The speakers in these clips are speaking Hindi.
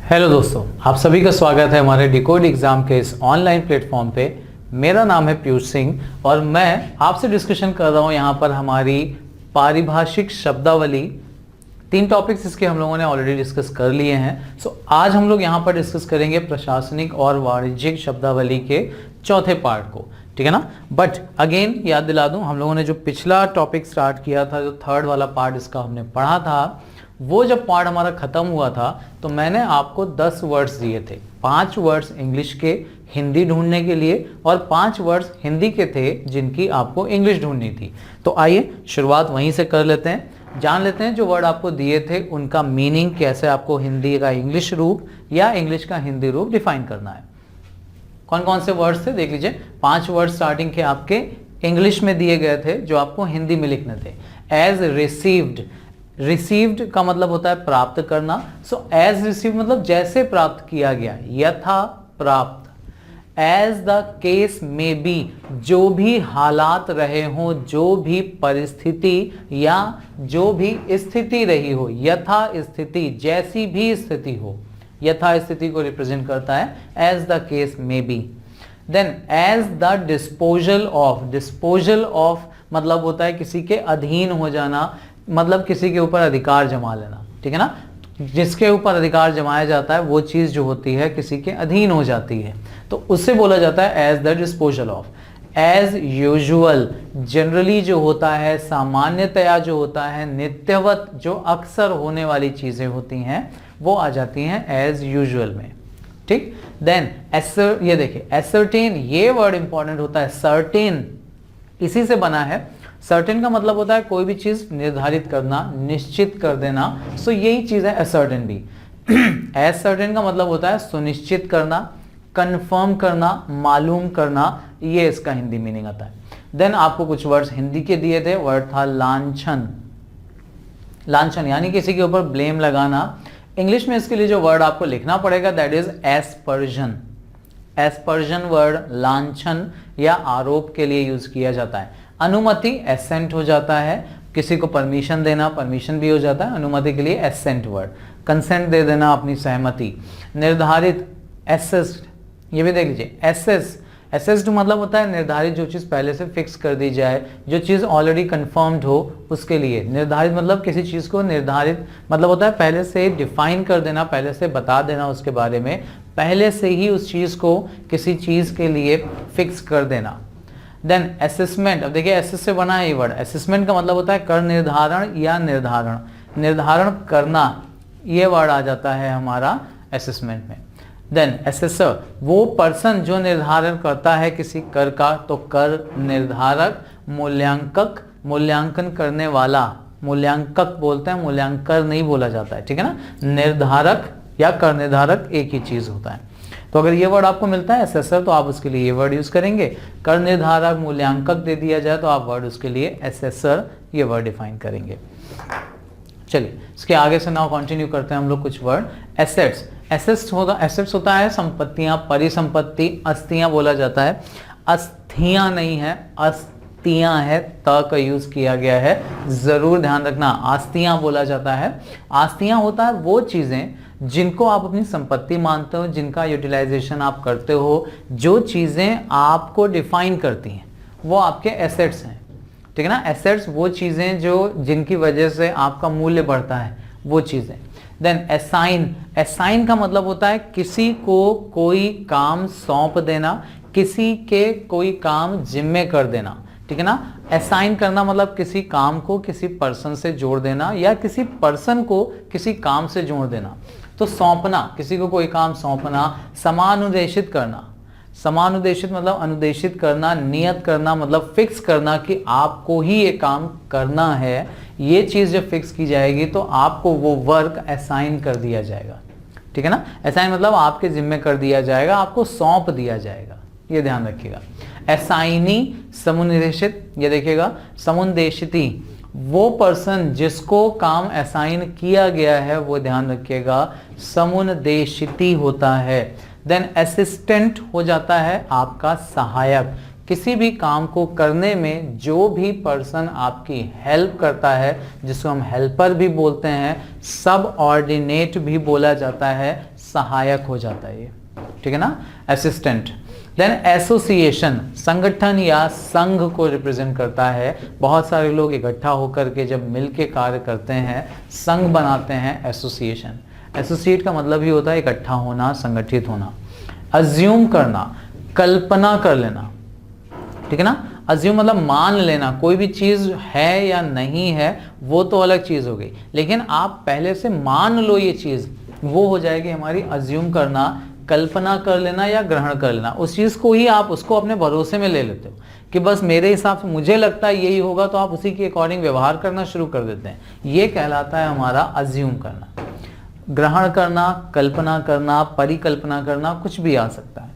हेलो दोस्तों, आप सभी का स्वागत है हमारे डिकोड एग्जाम के इस ऑनलाइन प्लेटफॉर्म पे। मेरा नाम है पीयूष सिंह और मैं आपसे डिस्कशन कर रहा हूँ यहाँ पर हमारी पारिभाषिक शब्दावली। 3 टॉपिक्स इसके हम लोगों ने ऑलरेडी डिस्कस कर लिए हैं। आज हम लोग यहाँ पर डिस्कस करेंगे प्रशासनिक और वाणिज्यिक शब्दावली के चौथे पार्ट को, ठीक है ना। बट अगेन याद दिला दूं, हम लोगों ने जो पिछला टॉपिक स्टार्ट किया था, जो थर्ड वाला पार्ट इसका हमने पढ़ा था, वो जब पार्ट हमारा खत्म हुआ था तो मैंने आपको 10 वर्ड्स दिए थे। 5 वर्ड्स इंग्लिश के हिंदी ढूंढने के लिए और 5 वर्ड्स हिंदी के थे जिनकी आपको इंग्लिश ढूंढनी थी। तो आइए शुरुआत वहीं से कर लेते हैं, जान लेते हैं जो वर्ड आपको दिए थे उनका मीनिंग, कैसे आपको हिंदी का इंग्लिश रूप या इंग्लिश का हिंदी रूप डिफाइन करना है। कौन कौन से वर्ड्स थे देख लीजिए। 5 वर्ड स्टार्टिंग के आपके इंग्लिश में दिए गए थे जो आपको हिंदी में लिखने थे। एज रिसीव्ड, रिसीव्ड का मतलब होता है प्राप्त करना। सो एज रिसीव्ड मतलब जैसे प्राप्त किया गया, यथा प्राप्त। एज द केस में बी, जो भी हालात रहे हो, जो भी परिस्थिति या जो भी स्थिति रही हो, यथा स्थिति, जैसी भी स्थिति हो, यथा स्थिति को रिप्रेजेंट करता है एज द केस में B. Then as the disposal of, disposal of मतलब होता है किसी के अधीन हो जाना, मतलब किसी के ऊपर अधिकार जमा लेना, ठीक है ना। जिसके ऊपर अधिकार जमाया जाता है वो चीज जो होती है किसी के अधीन हो जाती है, तो उससे बोला जाता है as the disposal of. As usual, generally जो होता है, सामान्यतया जो होता है, नित्यवत जो अक्सर होने वाली चीजें होती हैं वो आ जाती हैं एज यूजुअल में, ठीक। देन ये देखिए एसर्टेन, ये वर्ड इंपॉर्टेंट होता है। सर्टेन इसी से बना है। सर्टेन का मतलब होता है कोई भी चीज निर्धारित करना, निश्चित कर देना। सो यही चीज है असर्टेन भी। एज सर्टेन का मतलब होता है सुनिश्चित करना, कंफर्म करना, मालूम करना, ये इसका हिंदी मीनिंग आता है। देन आपको कुछ वर्ड्स हिंदी के दिए थे। वर्ड था लांछन। लांछन यानी किसी के ऊपर ब्लेम लगाना। इंग्लिश में इसके लिए जो वर्ड आपको लिखना पड़ेगा दैट इज एस्पर्जन। एस्पर्जन वर्ड लांछन या आरोप के लिए यूज किया जाता है। अनुमति एसेंट हो जाता है, किसी को परमिशन देना, परमिशन भी हो जाता है अनुमति के लिए एसेंट वर्ड। कंसेंट दे देना, अपनी सहमति। निर्धारित एसेस्ड, ये भी देख लीजिए एसेस, एसेस्ड मतलब होता है निर्धारित, जो चीज पहले से फिक्स कर दी जाए, जो चीज ऑलरेडी कंफर्म्ड हो उसके लिए। निर्धारित मतलब किसी चीज को निर्धारित मतलब होता है पहले से डिफाइन कर देना, पहले से बता देना उसके बारे में, पहले से ही उस चीज को किसी चीज के लिए फिक्स कर देना। देन असेसमेंट, अब देखिए एसेस से बना है ये वर्ड। असेसमेंट का मतलब होता है कर निर्धारण या निर्धारण, निर्धारण करना, ये वर्ड आ जाता है हमारा असेसमेंट में। देन असेसर, वो पर्सन जो निर्धारण करता है किसी कर का, तो कर निर्धारक। मूल्यांकक, मूल्यांकन करने वाला, मूल्यांकक बोलते हैं, मूल्यांकन नहीं बोला जाता है, ठीक है ना। निर्धारक या कर निर्धारक एक ही चीज होता है। तो अगर ये वर्ड आपको मिलता है एसेसर तो आप उसके लिए ये वर्ड यूज करेंगे। कर निर्धारक, मूल्यांकक दे दिया जाए तो आप वर्ड उसके लिए एसेसर ये वर्ड डिफाइन करेंगे। चलिए इसके आगे से नाउ कंटिन्यू करते हैं हम लोग कुछ वर्ड। एसेट्स, एसेट्स होता है संपत्तियां, परिसंपत्ति। अस्थियां बोला जाता है, अस्थियां नहीं है, अस्थियां है, त का यूज किया गया है, जरूर ध्यान रखना। आस्तियां बोला जाता है। आस्तियां होता है वो चीजें जिनको आप अपनी संपत्ति मानते हो, जिनका यूटिलाइजेशन आप करते हो, जो चीजें आपको डिफाइन करती हैं वो आपके एसेट्स हैं, ठीक है ना। एसेट्स वो चीजें जो जिनकी वजह से आपका मूल्य बढ़ता है, वो चीजें। देन असाइन, असाइन का मतलब होता है किसी को कोई काम सौंप देना, किसी के कोई काम जिम्मे कर देना, ठीक है ना। असाइन करना मतलब किसी काम को किसी पर्सन से जोड़ देना या किसी पर्सन को किसी काम से जोड़ देना। तो सौंपना, किसी को कोई काम सौंपना। समानुदेशित करना, समानुदेशित मतलब अनुदेशित करना, नियत करना मतलब फिक्स करना कि आपको ही ये काम करना है। ये चीज जब फिक्स की जाएगी तो आपको वो वर्क असाइन कर दिया जाएगा, ठीक है ना। असाइन मतलब आपके जिम्मे कर दिया जाएगा, आपको सौंप दिया जाएगा, ये ध्यान रखिएगा। असाइनी, समुनिदेशित, ये देखिएगा। समुनदेशिती, वो पर्सन जिसको काम असाइन किया गया है वो ध्यान रखिएगा समुनदेशिती होता है। देन असिस्टेंट हो जाता है आपका सहायक, किसी भी काम को करने में जो भी पर्सन आपकी हेल्प करता है, जिसको हम हेल्पर भी बोलते हैं, सब ऑर्डिनेट भी बोला जाता है, सहायक हो जाता है ये, ठीक है ना, असिस्टेंट। देन एसोसिएशन, संगठन या संघ को रिप्रेजेंट करता है। बहुत सारे लोग इकट्ठा होकर के जब मिलके कार्य करते हैं, संघ बनाते हैं, एसोसिएशन। एसोसिएट का मतलब ही होता है इकट्ठा होना, संगठित होना। अज्यूम करना, कल्पना कर लेना, ठीक है ना। अज्यूम मतलब मान लेना, कोई भी चीज है या नहीं है वो तो अलग चीज हो गई, लेकिन आप पहले से मान लो ये चीज, वो हो जाएगी हमारी अज्यूम करना, कल्पना कर लेना या ग्रहण कर लेना। उस चीज को ही आप उसको अपने भरोसे में ले लेते हो कि बस मेरे हिसाब से मुझे लगता है यही होगा, तो आप उसी के अकॉर्डिंग व्यवहार करना शुरू कर देते हैं। ये कहलाता है हमारा अज्यूम करना। ग्रहण करना, कल्पना करना, परिकल्पना करना, कुछ भी आ सकता है,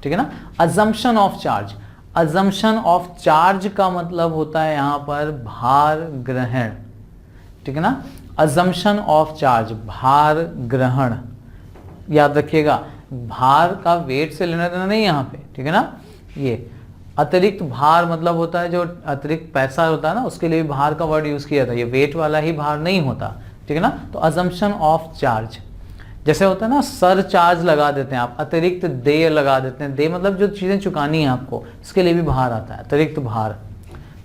ठीक है ना। Assumption of charge, assumption of charge का मतलब होता है यहाँ पर भार ग्रहण, ठीक है ना। अजम्पशन ऑफ चार्ज, भार ग्रहण, याद रखिएगा, भार का वेट से लेना देना नहीं यहाँ पे, ठीक है ना। ये अतिरिक्त भार मतलब होता है जो अतिरिक्त पैसा होता है ना, उसके लिए भार का वर्ड यूज किया था, ये वेट वाला ही भार नहीं होता, ठीक है ना। तो अजम्पशन ऑफ चार्ज, जैसे होता है ना सर चार्ज लगा देते हैं आप, अतिरिक्त देय लगा देते हैं, देय मतलब जो चीजें चुकानी है आपको, इसके लिए भी भार आता है, अतिरिक्त भार,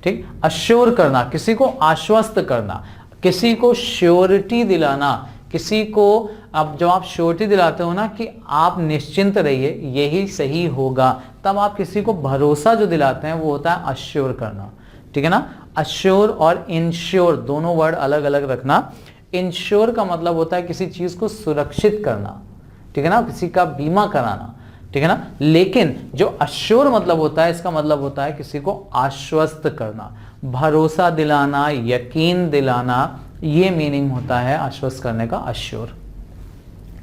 ठीक। अश्योर करना, किसी को आश्वस्त करना, किसी को श्योरिटी दिलाना, किसी को, अब जब आप श्योरिटी दिलाते हो ना कि आप निश्चिंत रहिए यही सही होगा, तब आप किसी को भरोसा जो दिलाते हैं वो होता है अश्योर करना, ठीक है ना। अश्योर और इंश्योर दोनों वर्ड अलग अलग रखना। इंश्योर का मतलब होता है किसी चीज को सुरक्षित करना, ठीक है ना, किसी का बीमा कराना, ठीक है ना। लेकिन जो अश्योर मतलब होता है, इसका मतलब होता है किसी को आश्वस्त करना, भरोसा दिलाना, यकीन दिलाना, ये मीनिंग होता है आश्वस्त करने का, assure.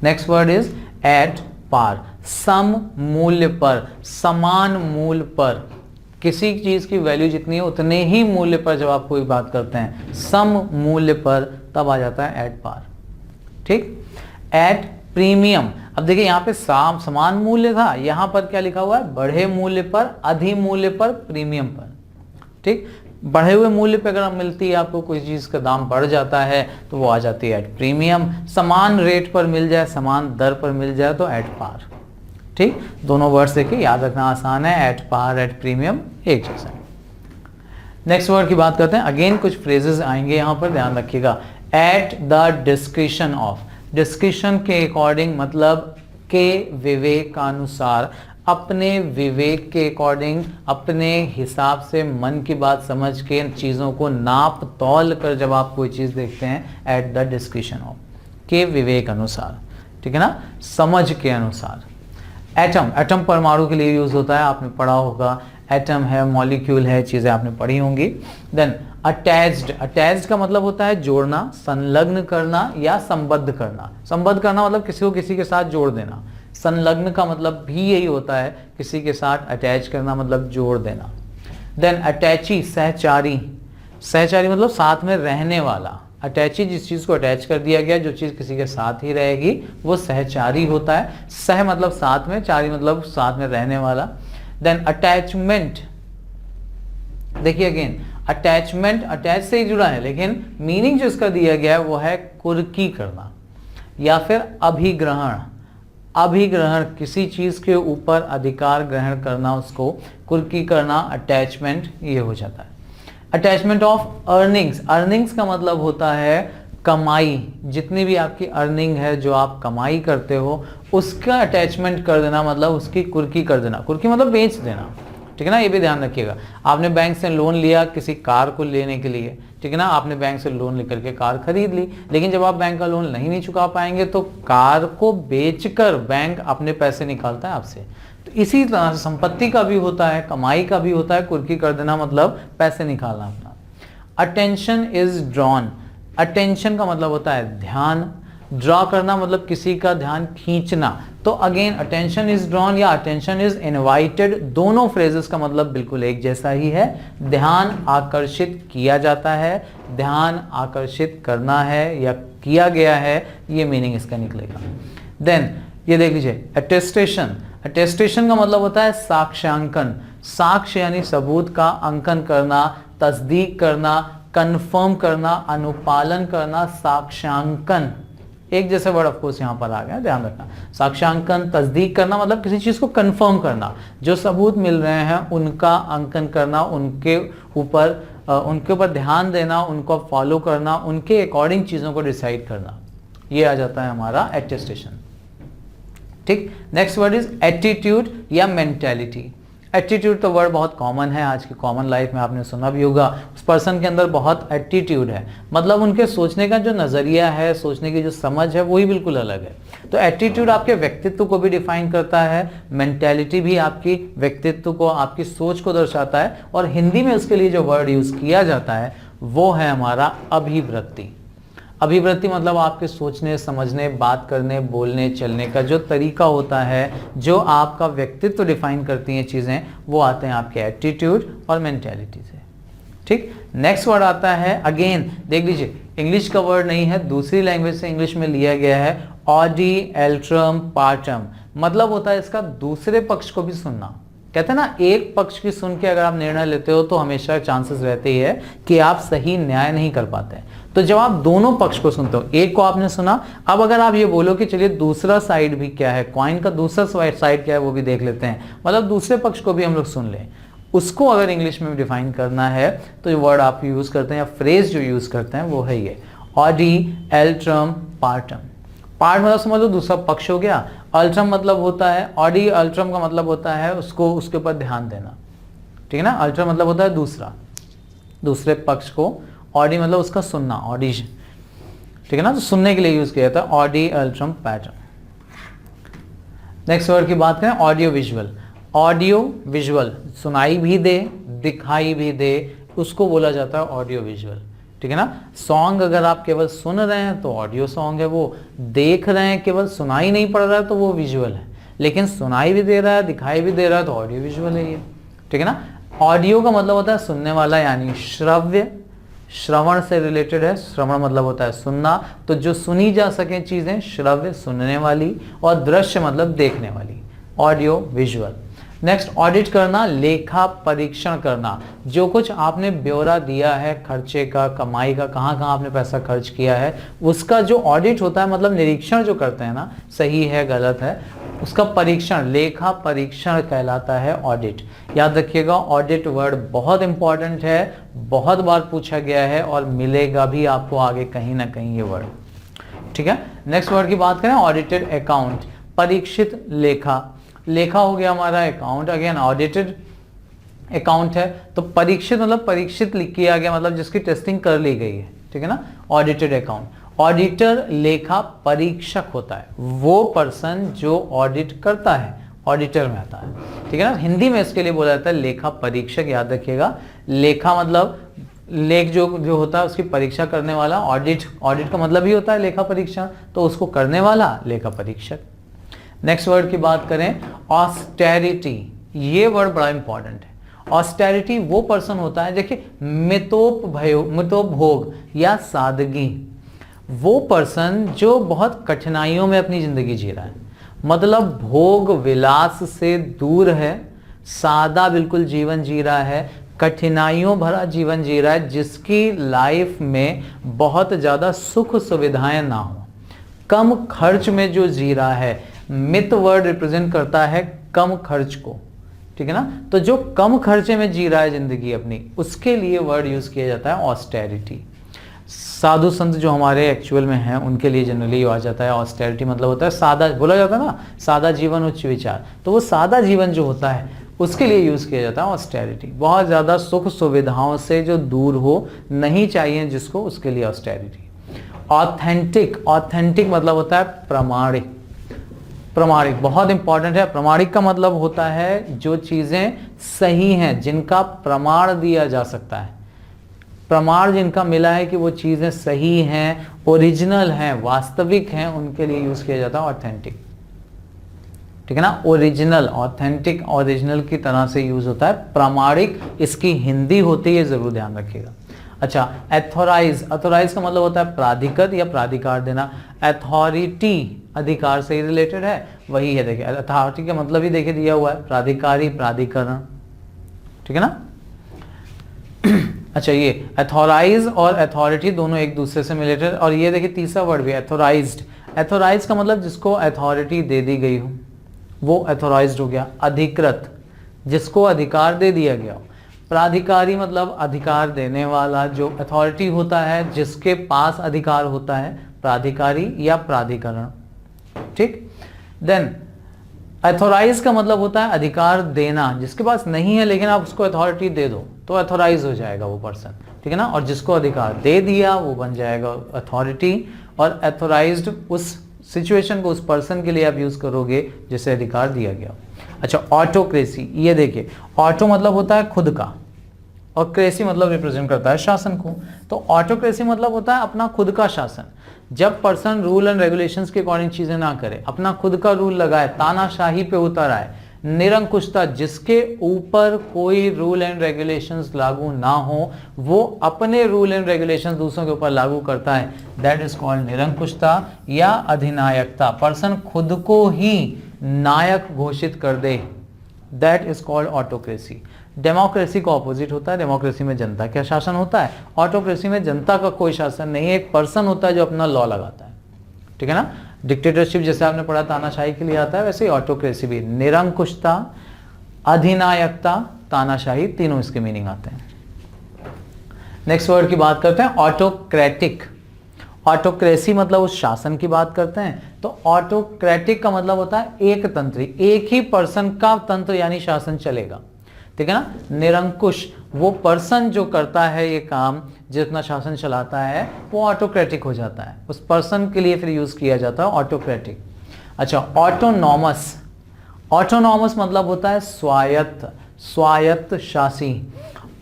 Next word is at par, सम मूल्य पर, समान मूल्य पर, किसी चीज की वैल्यू जितनी है उतने ही मूल्य पर जब आप कोई बात करते हैं, सम मूल्य पर, तब आ जाता है एट पार, ठीक। एट प्रीमियम, अब देखिए यहाँ पे समान मूल्य था, यहां पर क्या लिखा हुआ है, बढ़े मूल्य पर, अधिमूल्य पर, प्रीमियम पर, ठीक। बढ़े हुए मूल्य पे अगर मिलती है आपको कोई चीज का दाम बढ़ जाता है तो वो आ जाती है एट प्रीमियम। समान रेट पर मिल जाए, समान दर पर मिल जाए तो एट पार, ठीक। दोनों वर्ड्स देखिए, याद रखना आसान है, एट पार, एट प्रीमियम, एक जैसा है। नेक्स्ट वर्ड की बात करते हैं। अगेन कुछ फ्रेजेस आएंगे यहाँ पर, ध्यान रखिएगा। At the discretion of, discretion के अकॉर्डिंग मतलब के विवेकानुसार, अपने विवेक के अकॉर्डिंग, अपने हिसाब से, मन की बात समझ के चीज़ों को नाप तौल कर जब आप कोई चीज़ देखते हैं, एट द डिस्क्रिशन ऑफ, के विवेक अनुसार, ठीक है ना, समझ के अनुसार। एटम, एटम परमाणु के लिए यूज होता है, आपने पढ़ा होगा, एटम है, मॉलिक्यूल है, चीजें आपने पढ़ी होंगी। देन अटैच्ड, अटैच्ड का मतलब होता है जोड़ना, संलग्न करना या संबद्ध करना। संबद्ध करना मतलब किसी को किसी के साथ जोड़ देना, संलग्न का मतलब भी यही होता है, किसी के साथ अटैच करना मतलब जोड़ देना। देन अटैची, सहचारी, सहचारी मतलब साथ में रहने वाला। अटैची, जिस चीज को अटैच कर दिया गया, जो चीज किसी के साथ ही रहेगी, वो सहचारी होता है। सह मतलब साथ में, चारी मतलब साथ में रहने वाला। देन अटैचमेंट, देखिए अगेन अटैचमेंट अटैच से ही जुड़ा है, लेकिन मीनिंग जो इसका दिया गया है वो है कुर्की करना या फिर अभिग्रहण। अभिग्रहण, किसी चीज के ऊपर अधिकार ग्रहण करना, उसको कुर्की करना, अटैचमेंट ये हो जाता है। अटैचमेंट ऑफ अर्निंग्स, अर्निंग्स का मतलब होता है कमाई, जितनी भी आपकी अर्निंग है, जो आप कमाई करते हो, उसका अटैचमेंट कर देना मतलब उसकी कुर्की कर देना। कुर्की मतलब बेच देना, ठीक है ना, ये भी ध्यान रखिएगा। आपने बैंक से लोन लिया किसी कार को लेने के लिए, ठीक है ना, आपने बैंक से लोन लेकर के कार खरीद ली, लेकिन जब आप बैंक का लोन नहीं चुका पाएंगे तो कार को बेचकर बैंक अपने पैसे निकालता है आपसे। तो इसी तरह से संपत्ति का भी होता है, कमाई का भी होता है, कुर्की कर देना मतलब पैसे निकालना अपना। अटेंशन इज ड्रॉन, अटेंशन का मतलब होता है ध्यान, ड्रॉ करना मतलब किसी का ध्यान खींचना। तो अगेन अटेंशन इज ड्रॉन या अटेंशन इज इनवाइटेड, दोनों फ्रेजेस का मतलब बिल्कुल एक जैसा ही है। ध्यान आकर्षित किया जाता है, ध्यान आकर्षित करना है या किया गया है, ये मीनिंग इसका निकलेगा। देन ये देख लीजिए अटेस्टेशन, अटेस्टेशन का मतलब होता है साक्ष्यांकन। साक्ष्य यानी सबूत का, अंकन करना, तस्दीक करना, कंफर्म करना, अनुपालन करना, साक्ष्यांकन। एक जैसे वर्ड ऑफ कोर्स यहाँ पर आ गया, ध्यान रखना। साक्ष्यांकन, तस्दीक करना मतलब किसी चीज को कंफर्म करना, जो सबूत मिल रहे हैं उनका अंकन करना, उनके ऊपर ध्यान देना, उनको फॉलो करना, उनके अकॉर्डिंग चीजों को डिसाइड करना, ये आ जाता है हमारा एटेस्टेशन। ठीक, नेक्स्ट वर्ड इज एटीट्यूड या मेंटेलिटी। एटीट्यूड तो वर्ड बहुत कॉमन है, आज की कॉमन लाइफ में आपने सुना भी होगा। उस पर्सन के अंदर बहुत एटीट्यूड है, मतलब उनके सोचने का जो नज़रिया है, सोचने की जो समझ है, वही बिल्कुल अलग है। तो एटीट्यूड आपके व्यक्तित्व को भी डिफाइन करता है, मेंटेलिटी भी आपकी व्यक्तित्व को, आपकी सोच को दर्शाता है, और हिंदी में उसके लिए जो वर्ड यूज़ किया जाता है वो है हमारा अभिवृत्ति। अभिवृत्ति मतलब आपके सोचने, समझने, बात करने, बोलने, चलने का जो तरीका होता है, जो आपका व्यक्तित्व डिफाइन करती हैं चीज़ें, वो आते हैं आपके एटीट्यूड और मेंटेलिटी से। ठीक, नेक्स्ट वर्ड आता है, अगेन देख लीजिए, इंग्लिश का वर्ड नहीं है, दूसरी लैंग्वेज से इंग्लिश में लिया गया है, ऑडी एल्ट्रम पार्टम। मतलब होता है इसका दूसरे पक्ष को भी सुनना। कहते हैं ना, एक पक्ष की सुन के अगर आप निर्णय लेते हो तो हमेशा चांसेस रहते ही है कि आप सही न्याय नहीं कर पाते। तो जब आप दोनों पक्ष को सुनते हो, एक को आपने सुना, अब अगर आप ये बोलो कि चलिए दूसरा साइड भी क्या है, कॉइन का दूसरा साइड क्या है वो भी देख लेते हैं, मतलब दूसरे पक्ष को भी हम लोग सुन लें, उसको अगर इंग्लिश में डिफाइन करना है तो जो वर्ड आप यूज करते हैं या फ्रेज जो यूज करते हैं वो है ये, ऑडी एल्ट्रम पार्टम। पार्ट मतलब समझ लो दूसरा पक्ष हो गया, अल्ट्रम मतलब होता है, ऑडी अल्ट्रम का मतलब होता है उसको, उसके ऊपर ध्यान देना। ठीक है ना, अल्ट्रम मतलब होता है दूसरा, दूसरे पक्ष को, ऑडी मतलब उसका सुनना, ऑडिशन। ठीक है ना, तो सुनने के लिए यूज किया जाता है ऑडी अल्ट्रम पैटर्न। नेक्स्ट वर्ड की बात करें, ऑडियो विजुअल। ऑडियो विजुअल सुनाई भी दे, दिखाई भी दे, उसको बोला जाता है ऑडियो विजुअल। ठीक है ना, सॉन्ग अगर आप केवल सुन रहे हैं तो ऑडियो सॉन्ग है, वो देख रहे हैं केवल सुनाई नहीं पड़ रहा है तो वो विजुअल है, लेकिन सुनाई भी दे रहा है, दिखाई भी दे रहा है तो ऑडियो विजुअल है ये। ठीक है ना, ऑडियो का मतलब होता है सुनने वाला, यानी श्रव्य, श्रवण से रिलेटेड है, श्रवण मतलब होता है सुनना, तो जो सुनी जा सके चीजें, श्रव्य सुनने वाली, और दृश्य मतलब देखने वाली, ऑडियो विजुअल। नेक्स्ट, ऑडिट करना, लेखा परीक्षण करना, जो कुछ आपने ब्यौरा दिया है खर्चे का, कमाई का, कहाँ कहाँ आपने पैसा खर्च किया है, उसका जो ऑडिट होता है, मतलब निरीक्षण जो करते हैं ना, सही है गलत है, उसका परीक्षण, लेखा परीक्षण कहलाता है ऑडिट। याद रखिएगा, ऑडिट वर्ड बहुत इंपॉर्टेंट है, बहुत बार पूछा गया है और मिलेगा भी आपको आगे कहीं ना कहीं ये वर्ड। ठीक है, नेक्स्ट वर्ड की बात करें, ऑडिटेड अकाउंट, परीक्षित लेखा। लेखा हो गया हमारा अकाउंट, अगेन ऑडिटेड अकाउंट है, तो परीक्षित मतलब परीक्षित किया गया, मतलब जिसकी टेस्टिंग कर ली गई है। ठीक है ना, ऑडिटेड अकाउंट। ऑडिटर लेखा परीक्षक होता है, वो पर्सन जो ऑडिट करता है, ऑडिटर में आता है। ठीक है ना, हिंदी में इसके लिए बोला जाता है लेखा परीक्षक। याद रखिएगा, लेखा मतलब लेख जो होता है उसकी परीक्षा करने वाला, ऑडिट का मतलब ही होता है लेखा परीक्षण, तो उसको करने वाला लेखा परीक्षक। नेक्स्ट वर्ड की बात करें, ऑस्टेरिटी, ये वर्ड बड़ा इंपॉर्टेंट है। ऑस्टेरिटी वो पर्सन होता है, देखिए मितोपभोग या सादगी, वो पर्सन जो बहुत कठिनाइयों में अपनी जिंदगी जी रहा है, मतलब भोग विलास से दूर है, सादा बिल्कुल जीवन जी रहा है, कठिनाइयों भरा जीवन जी रहा है, जिसकी लाइफ में बहुत ज्यादा सुख सुविधाएं ना हो, कम खर्च में जो जी रहा है। मित वर्ड रिप्रेजेंट करता है कम खर्च को। ठीक है ना, तो जो कम खर्चे में जी रहा है जिंदगी अपनी, उसके लिए वर्ड यूज किया जाता है ऑस्टेरिटी। साधु संत जो हमारे एक्चुअल में हैं उनके लिए जनरली आ जाता है ऑस्टेरिटी, मतलब होता है सादा, बोला जाता है ना सादा जीवन उच्च विचार, तो वो सादा जीवन जो होता है उसके लिए यूज किया जाता है ऑस्टेरिटी। बहुत ज्यादा सुख सुविधाओं से जो दूर हो, नहीं चाहिए जिसको, उसके लिए ऑस्टेरिटी। ऑथेंटिक, ऑथेंटिक मतलब होता है प्रमाणिक। प्रमाणिक बहुत इंपॉर्टेंट है। प्रमाणिक का मतलब होता है जो चीजें सही हैं, जिनका प्रमाण दिया जा सकता है, प्रमाण जिनका मिला है कि वो चीजें सही हैं, ओरिजिनल हैं, वास्तविक हैं, उनके लिए यूज किया जाता है ऑथेंटिक। ठीक है ना, ओरिजिनल, ऑथेंटिक ओरिजिनल की तरह से यूज होता है। प्रमाणिक इसकी हिंदी होती है, जरूर ध्यान रखिएगा। अच्छा, एथोराइज, अथोराइज का मतलब होता है प्राधिकृत या प्राधिकार देना। अथॉरिटी अधिकार से ही रिलेटेड है, वही है। देखिए अथॉरिटी का मतलब ही देखिए दिया हुआ है, प्राधिकारी, प्राधिकरण। ठीक है ना। अच्छा, ये अथॉराइज और अथॉरिटी दोनों एक दूसरे से रिलेटेड। और ये देखिए तीसरा वर्ड भी अथॉराइज्ड। अथॉराइज का मतलब जिसको अथॉरिटी दे दी गई हो वो अथॉराइज्ड हो गया। अधिकृत, जिसको अधिकार दे दिया गया हो। प्राधिकारी मतलब अधिकार देने वाला, जो अथॉरिटी होता है जिसके पास अधिकार होता है, प्राधिकारी या प्राधिकरण, ठीक। देन अथॉराइज का मतलब होता है अधिकार देना, जिसके पास नहीं है लेकिन आप उसको अथॉरिटी दे दो तो अथॉराइज हो जाएगा वो पर्सन, ठीक है ना। और जिसको अधिकार दे दिया वो बन जाएगा अथॉरिटी। और अथॉराइज्ड उस सिचुएशन को, उस पर्सन के लिए आप यूज करोगे जिसे अधिकार दिया गया। अच्छा, ऑटोक्रेसी, ये देखिए ऑटो मतलब होता है खुद का और क्रेसी मतलब रिप्रेजेंट करता है शासन को। तो ऑटोक्रेसी मतलब होता है अपना खुद का शासन। जब पर्सन रूल एंड रेगुलेशंस के अकॉर्डिंग चीजें ना करे, अपना खुद का रूल लगाए, तानाशाही पे उतर आए, निरंकुशता, जिसके ऊपर कोई रूल एंड रेगुलेशंस लागू ना हो, वो अपने रूल एंड रेगुलेशंस दूसरों के ऊपर लागू करता है, दैट इज कॉल्ड निरंकुशता या अधिनायकता। पर्सन खुद को ही नायक घोषित कर दे, that is called autocracy. Democracy का ऑपोजिट होता है। डेमोक्रेसी में जनता का शासन होता है, ऑटोक्रेसी में जनता का कोई शासन नहीं है, एक पर्सन होता है जो अपना लॉ लगाता है, ठीक है ना। डिक्टेटरशिप जैसे आपने पढ़ा तानाशाही के लिए आता है, वैसे ही ऑटोक्रेसी भी। निरंकुशता, अधिनायकता, तानाशाही, तीनों इसके मीनिंग आते हैं। नेक्स्ट वर्ड की बात करते हैं, ऑटोक्रेटिक। ऑटोक्रेसी मतलब उस शासन की बात करते हैं, तो ऑटोक्रेटिक का मतलब होता है एक तंत्री, एक ही पर्सन का तंत्र यानी शासन चलेगा, ठीक है ना। निरंकुश, वो पर्सन जो करता है ये काम, जितना शासन चलाता है, वो ऑटोक्रेटिक हो जाता है, उस पर्सन के लिए फिर यूज किया जाता है ऑटोक्रेटिक। अच्छा, ऑटोनॉमस। ऑटोनॉमस मतलब होता है स्वायत्त, स्वायत्त शासी।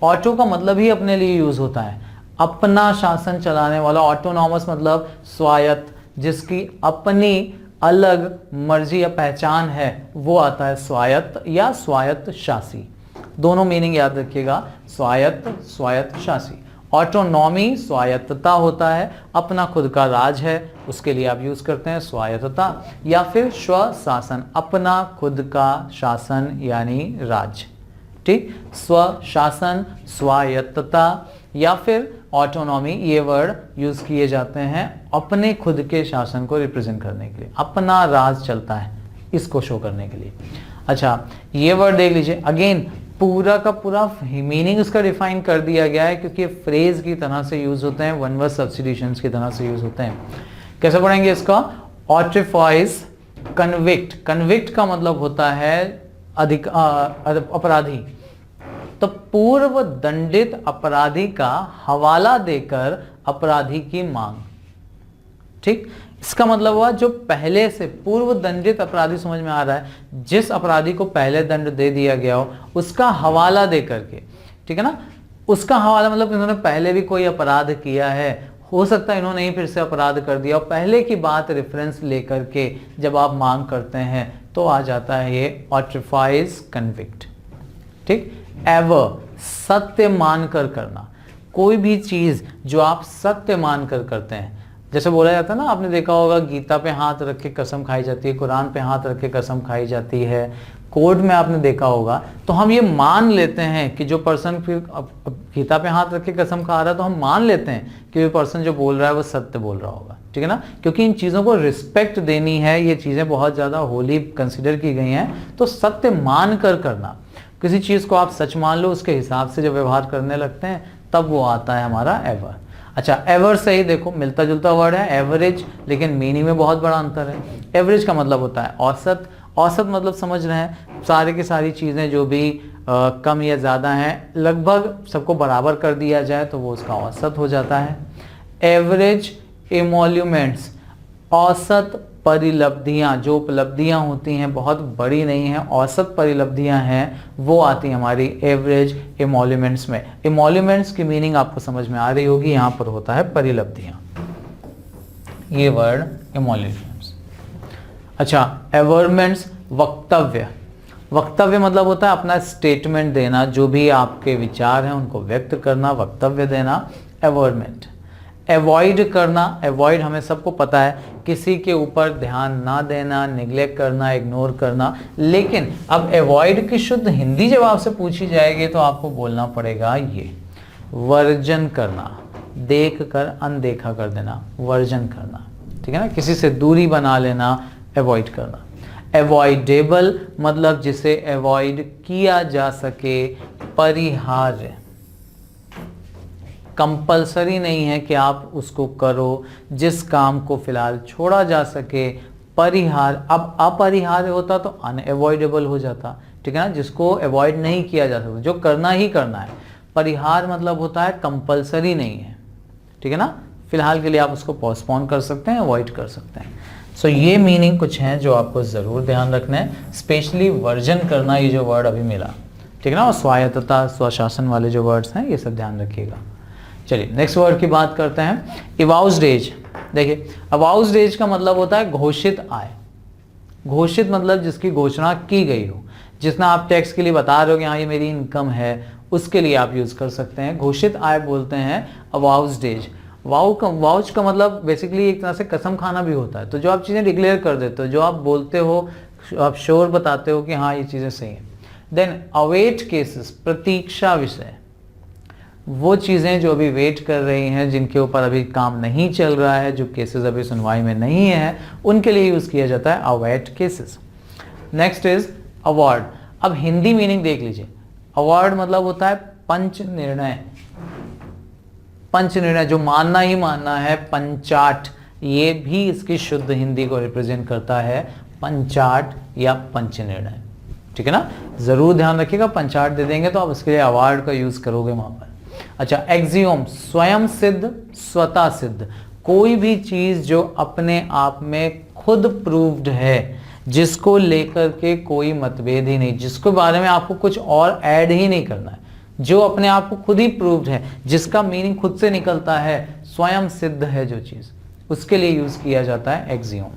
ऑटो का मतलब ही अपने लिए यूज होता है, अपना शासन चलाने वाला। ऑटोनॉमस मतलब स्वायत्त, जिसकी अपनी अलग मर्जी या पहचान है, वो आता है स्वायत्त या स्वायत्त शासी। दोनों मीनिंग याद रखिएगा, स्वायत्त, स्वायत्त शासी। ऑटोनॉमी स्वायत्तता होता है, अपना खुद का राज है, उसके लिए आप यूज करते हैं स्वायत्तता। या फिर स्वशासन, अपना खुद का शासन यानी राज, ठीक। स्वशासन, स्वायत्तता या फिर ऑटोनॉमी, ये वर्ड यूज किए जाते हैं अपने खुद के शासन को रिप्रेजेंट करने के लिए, अपना राज चलता है इसको शो करने के लिए। अच्छा, ये वर्ड देख लीजिए, अगेन पूरा का पूरा मीनिंग उसका डिफाइन कर दिया गया है, क्योंकि फ्रेज की तरह से यूज होते हैं, वन वर्ड सब्स्टिट्यूशंस की तरह से यूज होते हैं। कैसे पढ़ेंगे इसका? ऑट्रिफाइज कन्विक्ट। कन्विक्ट का मतलब होता है अपराधी, तो पूर्व दंडित अपराधी का हवाला देकर अपराधी की मांग, ठीक। इसका मतलब हुआ जो पहले से पूर्व दंडित अपराधी, समझ में आ रहा है, जिस अपराधी को पहले दंड दे दिया गया हो उसका हवाला दे करके, ठीक है ना। उसका हवाला मतलब इन्होंने पहले भी कोई अपराध किया है, हो सकता है इन्होंने ही फिर से अपराध कर दिया, और पहले की बात रेफरेंस लेकर के जब आप मांग करते हैं तो आ जाता है ये ऑट्रिफाइज कन्विक्ट, ठीक। एवर, सत्य मानकर करना, कोई भी चीज जो आप सत्य मानकर करते हैं, जैसे बोला जाता है ना, आपने देखा होगा गीता पे हाथ रख के कसम खाई जाती है, कुरान पे हाथ रख के कसम खाई जाती है, कोर्ट में आपने देखा होगा। तो हम ये मान लेते हैं कि जो पर्सन फिर गीता पे हाथ रख के कसम खा रहा है, तो हम मान लेते हैं कि वो पर्सन जो बोल रहा है वो सत्य बोल रहा होगा, ठीक है ना, क्योंकि इन चीज़ों को रिस्पेक्ट देनी है, ये चीज़ें बहुत ज़्यादा होली कंसिडर की गई हैं। तो सत्य मान कर करना, किसी चीज़ को आप सच मान लो, उसके हिसाब से जब व्यवहार करने लगते हैं तब वो आता है हमारा एवर। अच्छा, एवर से ही देखो मिलता जुलता वर्ड है एवरेज, लेकिन मीनिंग में बहुत बड़ा अंतर है। एवरेज का मतलब होता है औसत। औसत मतलब समझ रहे हैं, सारे की सारी चीज़ें जो भी कम या ज़्यादा हैं, लगभग सबको बराबर कर दिया जाए तो वो उसका औसत हो जाता है। एवरेज एमोल्यूमेंट्स, औसत परिलब्धियां, जो उपलब्धियां होती हैं बहुत बड़ी नहीं हैं, औसत परिलब्धियां हैं, वो आती हैं हमारी एवरेज एमोल्यूमेंट्स में। एमोल्यूमेंट्स की मीनिंग आपको समझ में आ रही होगी, यहाँ पर होता है परिलब्धियां, ये वर्ड एमोल्यूमेंट्स। अच्छा, एवर्मेंट्स, वक्तव्य। वक्तव्य मतलब होता है अपना स्टेटमेंट देना, जो भी आपके विचार हैं उनको व्यक्त करना, वक्तव्य देना, एवर्मेंट। अवॉइड करना, अवॉइड हमें सबको पता है किसी के ऊपर ध्यान ना देना, निग्लेक्ट करना, इग्नोर करना। लेकिन अब अवॉइड की शुद्ध हिंदी जब आपसे पूछी जाएगी तो आपको बोलना पड़ेगा ये वर्जन करना, देख कर अनदेखा कर देना, वर्जन करना, ठीक है ना, किसी से दूरी बना लेना, अवॉइड करना। अवॉइडेबल मतलब जिसे अवॉइड किया जा सके, परिहार्य, कंपलसरी नहीं है कि आप उसको करो, जिस काम को फिलहाल छोड़ा जा सके, परिहार। अब अपरिहार्य होता तो अनअवॉइडेबल हो जाता, ठीक है ना, जिसको अवॉइड नहीं किया जा सकता, जो करना ही करना है। परिहार मतलब होता है कंपलसरी नहीं है, ठीक है ना, फिलहाल के लिए आप उसको पोस्टपोन कर सकते हैं, अवॉइड कर सकते हैं। सो ये मीनिंग कुछ हैं जो आपको ज़रूर ध्यान रखना है, स्पेशली वर्जन करना, ये जो वर्ड अभी मिला, ठीक है ना, और स्वायत्तता, स्वशासन वाले जो वर्ड्स हैं ये सब ध्यान रखिएगा। चलिए नेक्स्ट वर्ड की बात करते हैं, इवाउज्ड एज। देखिए अवाउज्ड एज का मतलब होता है घोषित आय। घोषित मतलब जिसकी घोषणा की गई हो, जितना आप टैक्स के लिए बता रहे हो कि हाँ ये मेरी इनकम है, उसके लिए आप यूज कर सकते हैं। घोषित आय बोलते हैं अवाउज्ड एज। वाउच का मतलब बेसिकली एक तरह से कसम खाना भी होता है। तो जो आप चीज़ें डिक्लेयर कर देते हो, जो आप बोलते हो, आप श्योर बताते हो कि हाँ ये चीज़ें सही हैं। देन अवेट केसेस, प्रतीक्षा विषय, वो चीज़ें जो अभी वेट कर रही हैं, जिनके ऊपर अभी काम नहीं चल रहा है, जो केसेस अभी सुनवाई में नहीं है, उनके लिए यूज़ किया जाता है await cases. Next is award. अब हिंदी मीनिंग देख लीजिए। अवार्ड मतलब होता है पंच निर्णय। पंच निर्णय जो मानना ही मानना है, पंचाट, ये भी इसकी शुद्ध हिंदी को रिप्रेजेंट करता है, पंचाट या पंच निर्णय, ठीक है ना। जरूर ध्यान रखिएगा, पंचाट दे देंगे तो आप उसके लिए अवार्ड का यूज करोगे वहां पर। अच्छा, एक्सियोम, स्वयं सिद्ध, स्वतः सिद्ध, कोई भी चीज जो अपने आप में खुद प्रूव्ड है, जिसको लेकर के कोई मतभेद ही नहीं, जिसके बारे में आपको कुछ और ऐड ही नहीं करना है, जो अपने आप को खुद ही प्रूव्ड है, जिसका मीनिंग खुद से निकलता है, स्वयं सिद्ध है जो चीज, उसके लिए यूज किया जाता है एक्सियोम,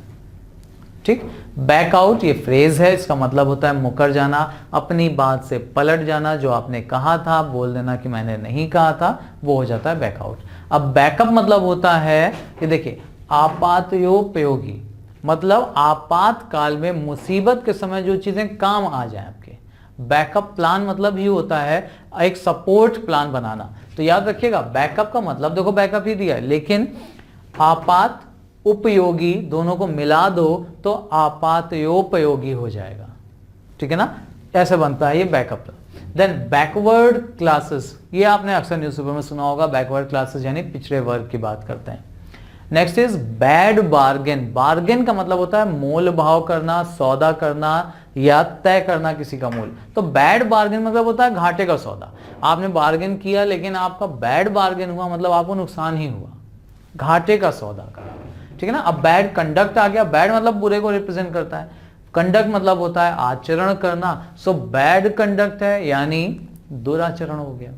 ठीक। बैकआउट ये फ्रेज है, इसका मतलब होता है मुकर जाना, अपनी बात से पलट जाना, जो आपने कहा था बोल देना कि मैंने नहीं कहा था, वो हो जाता है बैकआउट। अब बैकअप मतलब होता है कि देखिए आपातोपयोगी, मतलब आपातकाल में, मुसीबत के समय जो चीजें काम आ जाए आपके। बैकअप प्लान मतलब ही होता है एक सपोर्ट प्लान बनाना। तो याद रखिएगा बैकअप का मतलब, देखो बैकअप ही दिया है, लेकिन आपात उपयोगी दोनों को मिला दो तो आपातोपयोगी हो जाएगा, ठीक है ना, ऐसे बनता है ये बैकअप। देन बैकवर्ड क्लासेस, ये आपने अक्सर न्यूज़पेपर में सुना होगा, बैकवर्ड क्लासेस यानी पिछड़े वर्ग की बात करते हैं। Next is bad bargain. Bargain का मतलब होता है मोल भाव करना, सौदा करना या तय करना किसी का मूल। तो बैड बार्गेन मतलब होता है घाटे का सौदा। आपने बार्गेन किया लेकिन आपका बैड बार्गेन हुआ, मतलब आपको नुकसान ही हुआ, घाटे का सौदा करा, ठीक है ना। अब बैड कंडक्ट आ गया। बैड मतलब बुरे को रिप्रेजेंट करता है, कंडक्ट मतलब होता है आचरण करना। सो बैड कंडक्ट है यानी दुराचरण हो गया,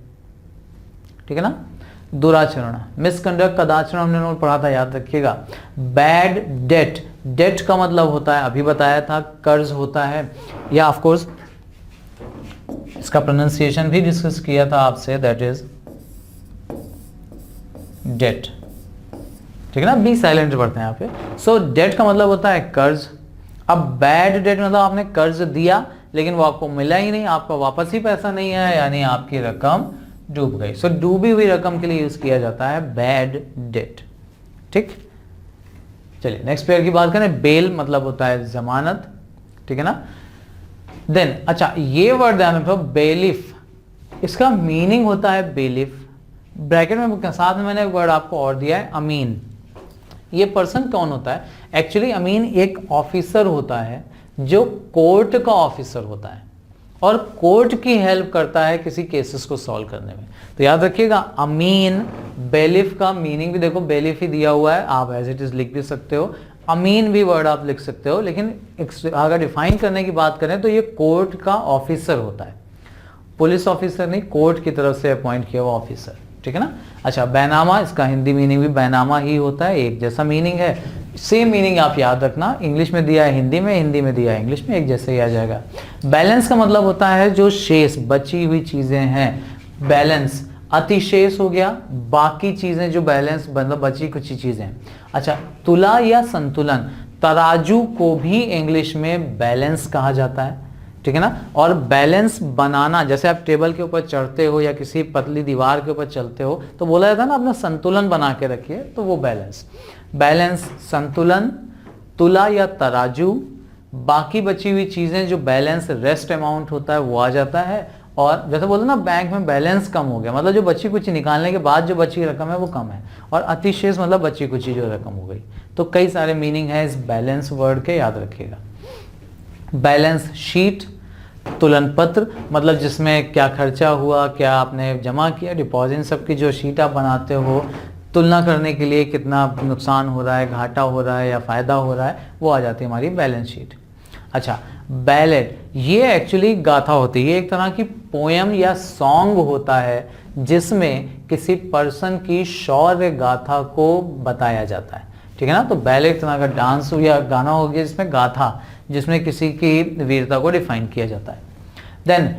ठीक है ना, दुराचरण। मिसकंडक्ट, कदाचरण हमने पढ़ा था, याद रखिएगा। बैड डेट, डेट का मतलब होता है, अभी बताया था, कर्ज होता है, या ऑफ कोर्स इसका प्रोनाउंसिएशन भी डिस्कस किया था आपसे, दैट इज डेट, ठीक है ना, बी साइलेंट पढ़ते हैं यहाँ पे। सो डेट का मतलब होता है कर्ज। अब बैड डेट मतलब आपने कर्ज दिया लेकिन वो आपको मिला ही नहीं, आपका वापस ही पैसा नहीं है, यानी आपकी रकम डूब गई। सो डूबी हुई रकम के लिए यूज किया जाता है बैड डेट, ठीक। चलिए नेक्स्ट पेयर की बात करें। बेल मतलब होता है जमानत, ठीक है ना। देन अच्छा ये वर्ड ध्यान रखो, बेलिफ, इसका मीनिंग होता है बेलिफ। ब्रैकेट में साथ में मैंने एक वर्ड आपको और दिया है, अमीन। ये पर्सन कौन होता है? एक्चुअली अमीन एक ऑफिसर होता है जो कोर्ट का ऑफिसर होता है और कोर्ट की हेल्प करता है किसी केसेस को सॉल्व करने में। तो याद रखिएगा अमीन, बेलिफ का मीनिंग भी देखो बेलिफ ही दिया हुआ है, आप एज इट इज लिख भी सकते हो, अमीन भी वर्ड आप लिख सकते हो, लेकिन अगर डिफाइन करने की बात करें तो ये कोर्ट का ऑफिसर होता है, पुलिस ऑफिसर नहीं, कोर्ट की तरफ से अपॉइंट किया हुआ ऑफिसर, ठीक है ना। अच्छा बैनामा, इसका हिंदी मीनिंग भी बैनामा ही होता है, एक जैसा मीनिंग है, सेम मीनिंग आप याद रखना, इंग्लिश में दिया है हिंदी में दिया है इंग्लिश में, एक जैसे ही आ जाएगा। बैलेंस का मतलब होता है जो शेष बची हुई चीजें हैं, बैलेंस अतिशेष हो गया, बाकी चीजें जो बैलेंस मतलब बची कुछ चीजें। अच्छा, तुला या संतुलन, तराजू को भी इंग्लिश में बैलेंस कहा जाता है, ठीक है ना। और बैलेंस बनाना, जैसे आप टेबल के ऊपर चढ़ते हो या किसी पतली दीवार के ऊपर चलते हो तो बोला जाता है ना अपना संतुलन बना के रखिए, तो वो बैलेंस, संतुलन, तुला या तराजू, बाकी बची हुई चीजें जो बैलेंस रेस्ट अमाउंट होता है वो आ जाता है। और जैसे बोलते ना बैंक में बैलेंस कम हो गया, मतलब जो बची कुछ निकालने के बाद जो बची रकम है वो कम है। और अतिशेष मतलब बची कुछ जो रकम हो गई। तो कई सारे मीनिंग है इस बैलेंस वर्ड के, याद रखिएगा। बैलेंस शीट, तुलन पत्र, मतलब जिसमें क्या खर्चा हुआ, क्या आपने जमा किया, डिपॉजिट, सबकी जो शीट आप बनाते हो तुलना करने के लिए, कितना नुकसान हो रहा है, घाटा हो रहा है या फायदा हो रहा है, वो आ जाती है हमारी बैलेंस शीट। अच्छा, बैलेट, ये एक्चुअली गाथा होती है, ये एक तरह की पोयम या सॉन्ग होता है जिसमें किसी पर्सन की शौर्य गाथा को बताया जाता है, ठीक है ना। तो बैलेट तरह का डांस या गाना हो गया जिसमें गाथा, जिसमें किसी की वीरता को डिफाइन किया जाता है। देन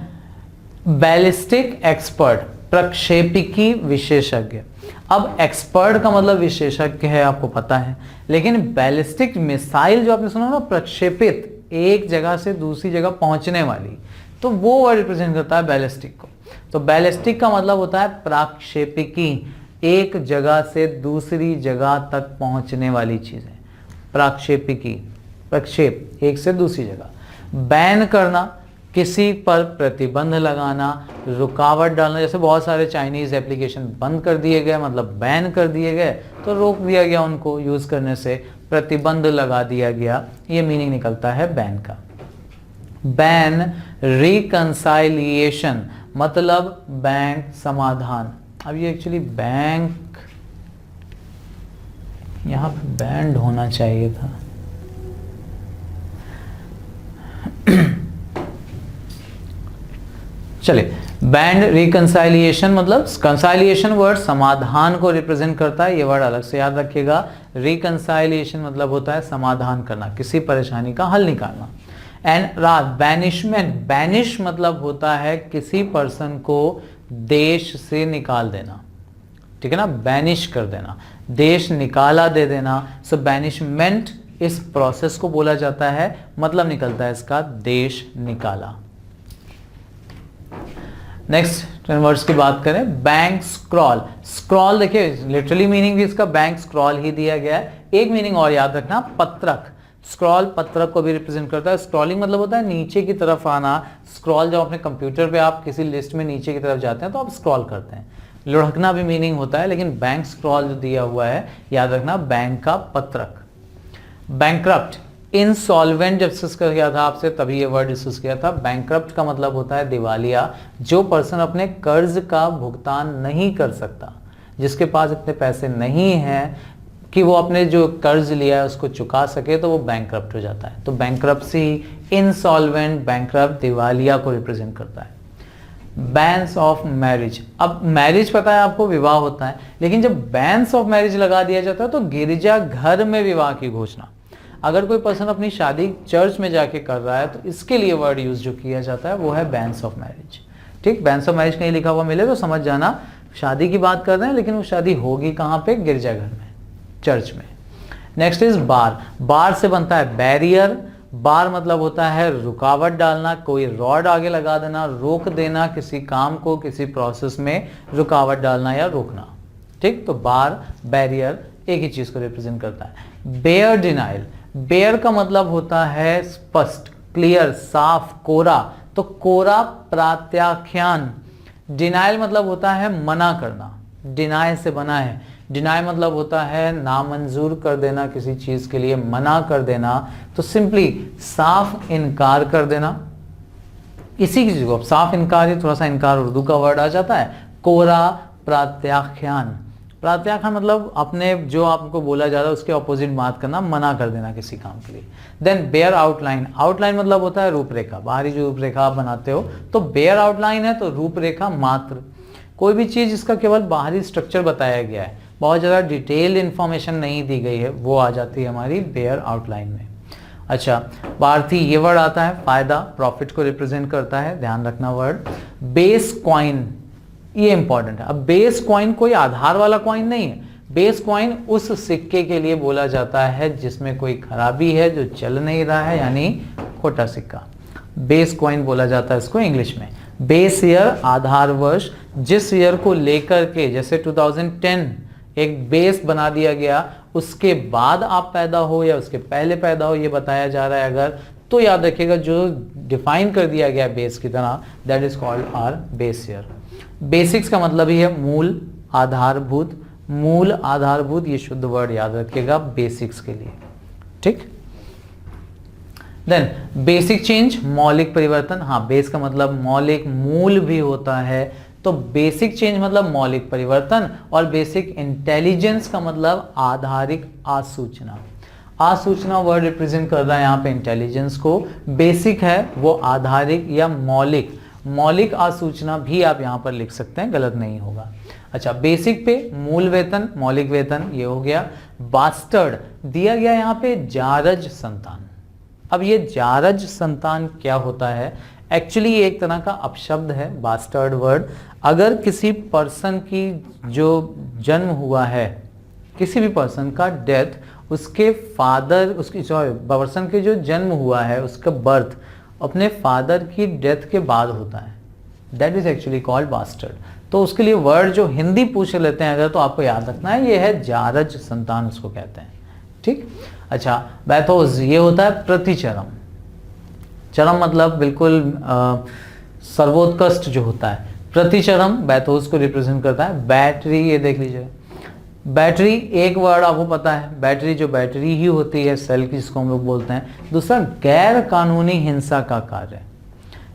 बैलिस्टिक एक्सपर्ट, प्रक्षेपिकी विशेषज्ञ। अब एक्सपर्ट का मतलब विशेषज्ञ है, आपको पता है, लेकिन बैलिस्टिक मिसाइल जो आपने सुना ना, प्रक्षेपित, एक जगह से दूसरी जगह पहुंचने वाली, तो वो वर्ड रिप्रेजेंट करता है बैलिस्टिक को। तो बैलिस्टिक का मतलब होता है प्रक्षेपिकी, एक जगह से दूसरी जगह तक पहुंचने वाली चीजें, प्रक्षेपिकी, प्रक्षेप, एक से दूसरी जगह। बैन करना, किसी पर प्रतिबंध लगाना, रुकावट डालना, जैसे बहुत सारे चाइनीज एप्लीकेशन बंद कर दिए गए, मतलब बैन कर दिए गए, तो रोक दिया गया उनको यूज करने से, प्रतिबंध लगा दिया गया, ये मीनिंग निकलता है बैन का। बैन रिकंसाइलिएशन, मतलब बैंक समाधान। अब ये एक्चुअली बैंक यहां पे बैंड होना चाहिए था। चलिए, बैंड रिकंसाइलिएशन, मतलब कंसाइलिएशन वर्ड समाधान को रिप्रेजेंट करता है, ये वर्ड अलग से याद रखिएगा। रिकंसाइलिएशन मतलब होता है समाधान करना, किसी परेशानी का हल निकालना। एंड बैनिशमेंट, बैनिश मतलब होता है किसी पर्सन को देश से निकाल देना, ठीक है ना, बैनिश कर देना, देश निकाला दे देना। सो बैनिशमेंट इस प्रोसेस को बोला जाता है, मतलब निकलता है इसका देश निकाला। नेक्स्ट 10 वर्ड्स की बात करें, बैंक स्क्रॉल। स्क्रॉल देखिए लिटरली मीनिंग भी इसका बैंक स्क्रॉल ही दिया गया है। एक मीनिंग और याद रखना, पत्रक। स्क्रॉल पत्रक को भी रिप्रेजेंट करता है। स्क्रॉलिंग मतलब होता है नीचे की तरफ आना। स्क्रॉल जब अपने कंप्यूटर पे आप किसी लिस्ट में नीचे की तरफ जाते हैं तो आप स्क्रॉल करते हैं। लुढ़कना भी मीनिंग होता है, लेकिन बैंक स्क्रॉल जो दिया हुआ है याद रखना, बैंक का पत्रक। बैंकरप्ट, इंसॉल्वेंट जब डिस्कस किया था आपसे तभी ये वर्ड डिस्कस किया था। बैंकरप्ट का मतलब होता है दिवालिया, जो पर्सन अपने कर्ज का भुगतान नहीं कर सकता, जिसके पास इतने पैसे नहीं हैं कि वो अपने जो कर्ज लिया है उसको चुका सके, तो वो बैंकरप्ट हो जाता है। तो बैंकरप्सी, इंसॉल्वेंट, बैंकरप्ट दिवालिया को रिप्रेजेंट करता है। बैन्स ऑफ मैरिज, अब मैरिज पता है आपको विवाह होता है, लेकिन जब बैन्स ऑफ मैरिज लगा दिया जाता है तो गिरजा घर में विवाह की घोषणा। अगर कोई पर्सन अपनी शादी चर्च में जाके कर रहा है तो इसके लिए वर्ड यूज जो किया जाता है वो है बैन्स ऑफ मैरिज। ठीक, बैन्स ऑफ मैरिज कहीं लिखा हुआ मिले तो समझ जाना शादी की बात कर रहे हैं, लेकिन वो शादी होगी कहाँ पे, गिरजाघर में, चर्च में। नेक्स्ट इज बार। बार से बनता है बैरियर। बार मतलब होता है रुकावट डालना, कोई रॉड आगे लगा देना, रोक देना किसी काम को, किसी प्रोसेस में रुकावट डालना या रोकना। ठीक, तो बार, बैरियर एक ही चीज को रिप्रेजेंट करता है। बेयर डिनाइल, बेयर का मतलब होता है स्पष्ट, क्लियर, साफ, कोरा, तो कोरा प्रत्याख्यान। डिनाइल मतलब होता है मना करना, डिनाई से बना है। डिनाई मतलब होता है नामंजूर कर देना किसी चीज के लिए, मना कर देना, तो सिंपली साफ इनकार कर देना इसी चीज को। साफ इनकार, ये थोड़ा सा इनकार उर्दू का वर्ड आ जाता है। कोरा प्रत्याख्यान, प्रत्याख्यान मतलब अपने जो आपको बोला जा रहा है उसके ऑपोजिट बात करना, मना कर देना किसी काम के लिए। Then bear outline. आउटलाइन मतलब होता है रूपरेखा, बाहरी जो रूपरेखा आप बनाते हो, तो बेयर आउटलाइन है तो रूपरेखा मात्र। कोई भी चीज जिसका केवल बाहरी स्ट्रक्चर बताया गया है, बहुत ज़्यादा डिटेल्ड इंफॉर्मेशन नहीं दी गई है, वो आ जाती है हमारी बेयर आउटलाइन में। अच्छा, भारतीय ये वर्ड आता है फायदा, प्रॉफिट को रिप्रेजेंट करता है, ध्यान रखना वर्ड। बेस कॉइन, ये इंपॉर्टेंट है। अब बेस कॉइन कोई आधार वाला कॉइन नहीं है, बेस कॉइन उस सिक्के के लिए बोला जाता है जिसमें कोई खराबी है, जो चल नहीं रहा है, यानी खोटा सिक्का। बेस कॉइन बोला जाता है इसको इंग्लिश में। बेस ईयर आधार वर्ष, जिस ईयर को लेकर के, जैसे 2010 एक बेस बना दिया गया, उसके बाद आप पैदा हो या उसके पहले पैदा हो ये बताया जा रहा है अगर, तो याद रखिएगा जो डिफाइन कर दिया गया बेस की तरह, that is called our base year. Basics का मतलब ही है मूल, आधारभूत। मूल, आधारभूत, ये शुद्ध वर्ड याद रखिएगा बेसिक्स के लिए, ठीक। देन बेसिक चेंज, मौलिक परिवर्तन। हाँ, बेस का मतलब मौलिक, मूल भी होता है, तो बेसिक चेंज मतलब मौलिक परिवर्तन, और बेसिक इंटेलिजेंस का मतलब आधारिक आसूचना। आसूचना वर्ड रिप्रेजेंट कर रहा है यहाँ पे इंटेलिजेंस को। बेसिक है वो आधारिक या मौलिक, मौलिक आसूचना भी आप यहाँ पर लिख सकते हैं, गलत नहीं होगा। अच्छा, बेसिक पे मूल वेतन, मौलिक वेतन, ये हो गया। बास्टर्ड दिया गया यहाँ पे जारज संतान। अब ये जारज संतान क्या होता है? एक्चुअली ये एक तरह का अपशब्द है, बास्टर्ड वर्ड। अगर किसी पर्सन की जो जन्म हुआ है, किसी भी पर्सन का डेथ, उसके फादर, उसकी पर्सन के जो जन्म हुआ है, उसका बर्थ अपने फादर की डेथ के बाद होता है, that is actually called bastard. तो उसके लिए वर्ड जो हिंदी पूछ लेते हैं अगर, तो आपको याद रखना है ये है जारज संतान, उसको कहते हैं, ठीक। अच्छा, बैथोस ये होता है प्रतिचरम। चरम मतलब बिल्कुल सर्वोत्कृष्ट जो होता है, प्रतिचरम बैथोस को रिप्रेजेंट करता है। बैटरी, ये देख लीजिए, बैटरी एक वर्ड आपको पता है, बैटरी जो बैटरी ही होती है सेल की, जिसको हम लोग बोलते हैं। दूसरा गैर कानूनी हिंसा का कार्य,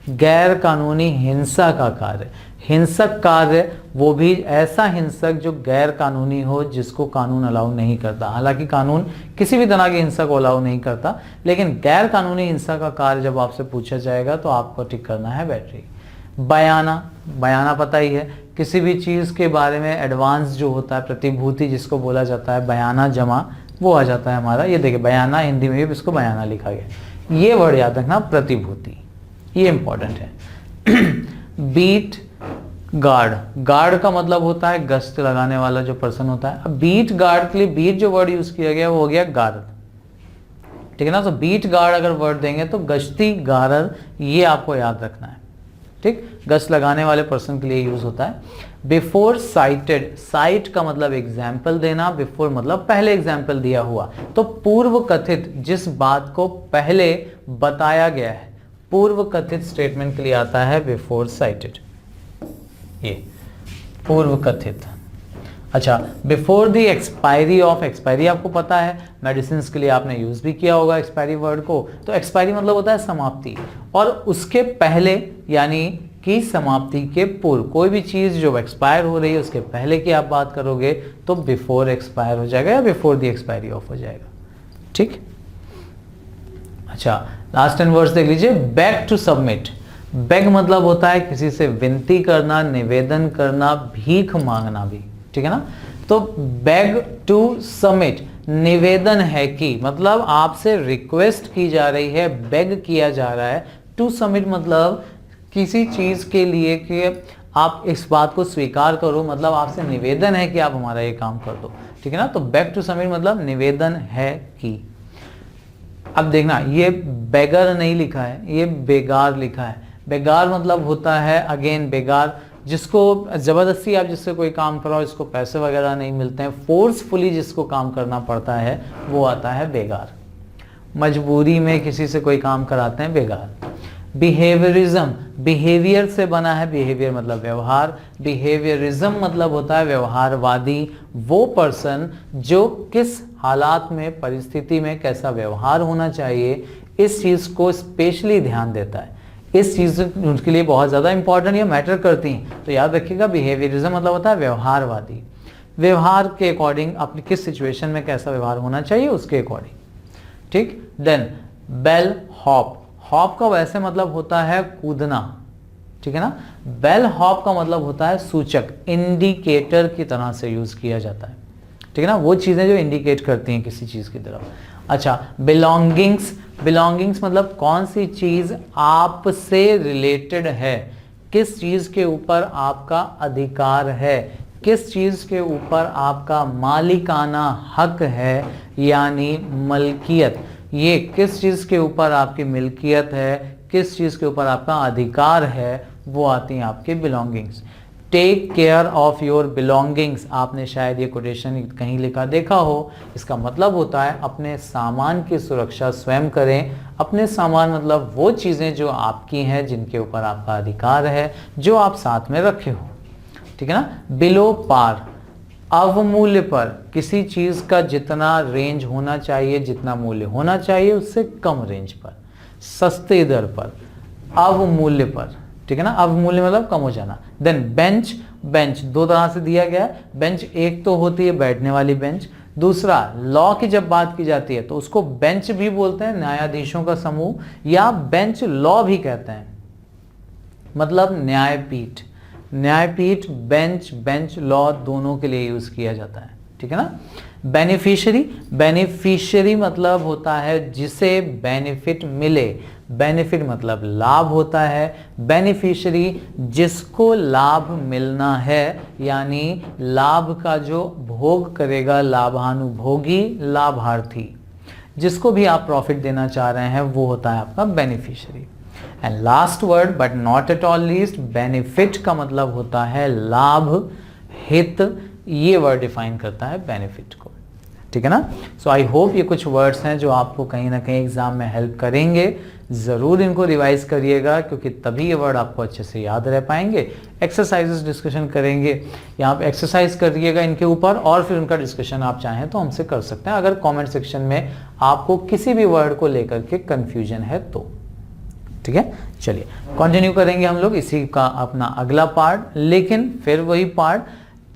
गैर कानूनी हिंसा का कार्य, हिंसक कार्य वो भी ऐसा हिंसक जो गैर कानूनी हो, जिसको कानून अलाउ नहीं करता। हालांकि कानून किसी भी तरह की हिंसा को अलाउ नहीं करता, लेकिन गैर कानूनी हिंसा का कार्य जब आपसे पूछा जाएगा तो आपको टिक करना है बैटरी। बयाना, बयाना पता ही है, किसी भी चीज़ के बारे में एडवांस जो होता है, प्रतिभूति जिसको बोला जाता है, बयाना जमा वो आ जाता है हमारा। ये देखिए बयाना, हिंदी में भी इसको बयाना लिखा गया। ये वर्ड याद रखना, प्रतिभूति, ये इंपॉर्टेंट है। बीट गार्ड, गार्ड का मतलब होता है गश्त लगाने वाला जो पर्सन होता है। अब बीट गार्ड के लिए बीट जो वर्ड यूज किया गया वो हो गया गार्ड, ठीक है ना। तो बीट गार्ड अगर वर्ड देंगे तो गश्ती गार्ड, ये आपको याद रखना है, ठीक। गश्त लगाने वाले पर्सन के लिए यूज होता है। बिफोर साइटेड, साइट का मतलब एग्जाम्पल देना, बिफोर मतलब पहले एग्जाम्पल दिया हुआ। तो पूर्व कथित, जिस बात को पहले बताया गया है, पूर्व कथित स्टेटमेंट के लिए आता है बिफोर साइटेड, ये पूर्व कथित। अच्छा, before the expiry of, expiry आपको पता है, मेडिसिन के लिए आपने यूज भी किया होगा एक्सपायरी वर्ड को। तो एक्सपायरी मतलब होता है समाप्ति, और उसके पहले यानी कि समाप्ति के पूर्व। कोई भी चीज जो एक्सपायर हो रही है उसके पहले की आप बात करोगे तो बिफोर एक्सपायर हो जाएगा या बिफोर द एक्सपायरी ऑफ हो जाएगा, ठीक। अच्छा, लास्ट 10 वर्ड्स देख लीजिए। बैक टू सबमिट, बेग मतलब होता है किसी से विनती करना, निवेदन करना, भीख मांगना भी, ठीक है ना। तो बेग टू सबमिट निवेदन है कि, मतलब आपसे रिक्वेस्ट की जा रही है, बेग किया जा रहा है। टू सबमिट मतलब किसी चीज के लिए कि आप इस बात को स्वीकार करो, मतलब आपसे निवेदन है कि आप हमारा ये काम कर दो, ठीक है ना। तो बेग टू सबमिट मतलब निवेदन है कि। अब देखना, ये बेगर नहीं लिखा है, ये बेगार लिखा है। बेगार मतलब होता है अगेन बेगार, जिसको जबरदस्ती आप जिससे कोई काम कराओ, इसको पैसे वगैरह नहीं मिलते हैं, फोर्सफुली जिसको काम करना पड़ता है वो आता है बेगार। मजबूरी में किसी से कोई काम कराते हैं, बेगार। बिहेवियरिज्म, बिहेवियर से बना है, बिहेवियर मतलब व्यवहार, बिहेवियरिज्म मतलब होता है व्यवहारवादी। वो पर्सन जो किस हालात में, परिस्थिति में कैसा व्यवहार होना चाहिए, इस चीज को स्पेशली ध्यान देता है। इस चीज उनके लिए बहुत ज्यादा इंपॉर्टेंट या मैटर करती हैं। तो याद रखिएगा, बिहेवियरिज्म मतलब होता है व्यवहारवादी। व्यवहार के अकॉर्डिंग अपनी किस सिचुएशन में कैसा व्यवहार होना चाहिए उसके अकॉर्डिंग, ठीक। देन बेल हॉप, हॉप का वैसे मतलब होता है कूदना, ठीक है ना। बेल हॉप का मतलब होता है सूचक, इंडिकेटर की तरह से यूज किया जाता है, ठीक है ना। वो चीजें जो इंडिकेट करती हैं किसी चीज की तरफ। अच्छा, बिलोंगिंग्स, बिलोंगिंग्स मतलब कौन सी चीज आपसे रिलेटेड है, किस चीज के ऊपर आपका अधिकार है, किस चीज के ऊपर आपका मालिकाना हक है, यानी मलकियत। ये किस चीज के ऊपर आपकी मिल्कियत है, किस चीज के ऊपर आपका अधिकार है, वो आती हैं आपके belongings. Take care of your belongings, आपने शायद ये कोटेशन कहीं लिखा देखा हो। इसका मतलब होता है अपने सामान की सुरक्षा स्वयं करें। अपने सामान मतलब वो चीज़ें जो आपकी हैं, जिनके ऊपर आपका अधिकार है, जो आप साथ में रखे हो, ठीक है ना। बिलो पार, अवमूल्य पर, किसी चीज़ का जितना रेंज होना चाहिए, जितना मूल्य होना चाहिए उससे कम रेंज पर, सस्ते दर पर, अवमूल्य पर, ठीक है ना। अवमूल्य मतलब कम हो जाना। देन बेंच, बेंच दो तरह से दिया गया है। बेंच एक तो होती है बैठने वाली बेंच, दूसरा लॉ की जब बात की जाती है तो उसको बेंच भी बोलते हैं, न्यायाधीशों का समूह, या बेंच लॉ भी कहते हैं, मतलब न्यायपीठ। न्यायपीठ, बेंच, बेंच लॉ दोनों के लिए यूज किया जाता है, ठीक है ना। बेनिफिशियरी, बेनिफिशियरी मतलब होता है जिसे बेनिफिट मिले। बेनिफिट मतलब लाभ होता है। बेनिफिशियरी जिसको लाभ मिलना है, यानी लाभ का जो भोग करेगा, लाभानुभोगी, लाभार्थी, जिसको भी आप प्रॉफिट देना चाह रहे हैं, वो होता है आपका beneficiary. And last word but not at all least, benefit का मतलब होता है लाभ, हित। ये वर्ड डिफाइन करता है बेनिफिट को, ठीक है ना। सो आई होप ये कुछ वर्ड्स हैं जो आपको कहीं ना कहीं एग्जाम में हेल्प करेंगे। ज़रूर इनको रिवाइज करिएगा, क्योंकि तभी ये वर्ड आपको अच्छे से याद रह पाएंगे। एक्सरसाइजेस डिस्कशन करेंगे, यहाँ पे एक्सरसाइज करिएगा इनके ऊपर, और फिर उनका डिस्कशन आप चाहें तो हमसे कर सकते हैं, अगर कमेंट सेक्शन में आपको किसी भी वर्ड को लेकर के कंफ्यूजन है तो, ठीक है। चलिए कंटिन्यू करेंगे हम लोग इसी का अपना अगला पार्ट, लेकिन फिर वही पार्ट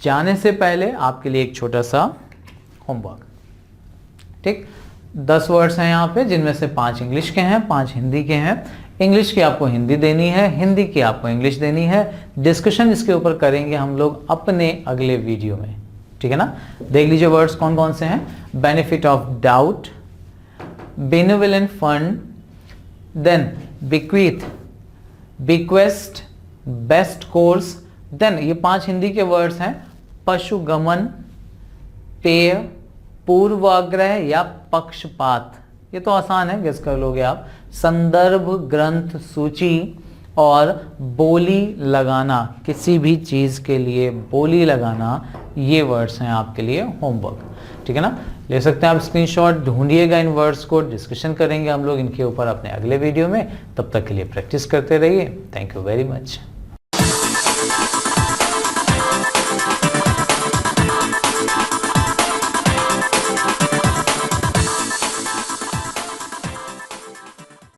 जाने से पहले आपके लिए एक छोटा सा होमवर्क, ठीक। 10 वर्ड्स हैं यहाँ पे, जिनमें से 5 इंग्लिश के हैं, 5 हिंदी के हैं। इंग्लिश की आपको हिंदी देनी है, हिंदी की आपको इंग्लिश देनी है। डिस्कशन इसके ऊपर करेंगे हम लोग अपने अगले वीडियो में, ठीक है ना। देख लीजिए वर्ड्स कौन कौन से हैं। Benefit of doubt, benevolent fund, then bequeath, bequest, best course. Then ये 5 हिंदी के वर्ड्स हैं। पशुगमन, पेय, पूर्वाग्रह या पक्षपात, ये तो आसान है, गेस कर लोगे आप। संदर्भ, ग्रंथ, सूची, और बोली लगाना, किसी भी चीज के लिए बोली लगाना, ये वर्ड्स हैं आपके लिए होमवर्क, ठीक है ना। ले सकते हैं आप स्क्रीनशॉट, ढूंढिएगा इन वर्ड्स को, डिस्कशन करेंगे हम लोग इनके ऊपर अपने अगले वीडियो में। तब तक के लिए प्रैक्टिस करते रहिए। Thank you very much.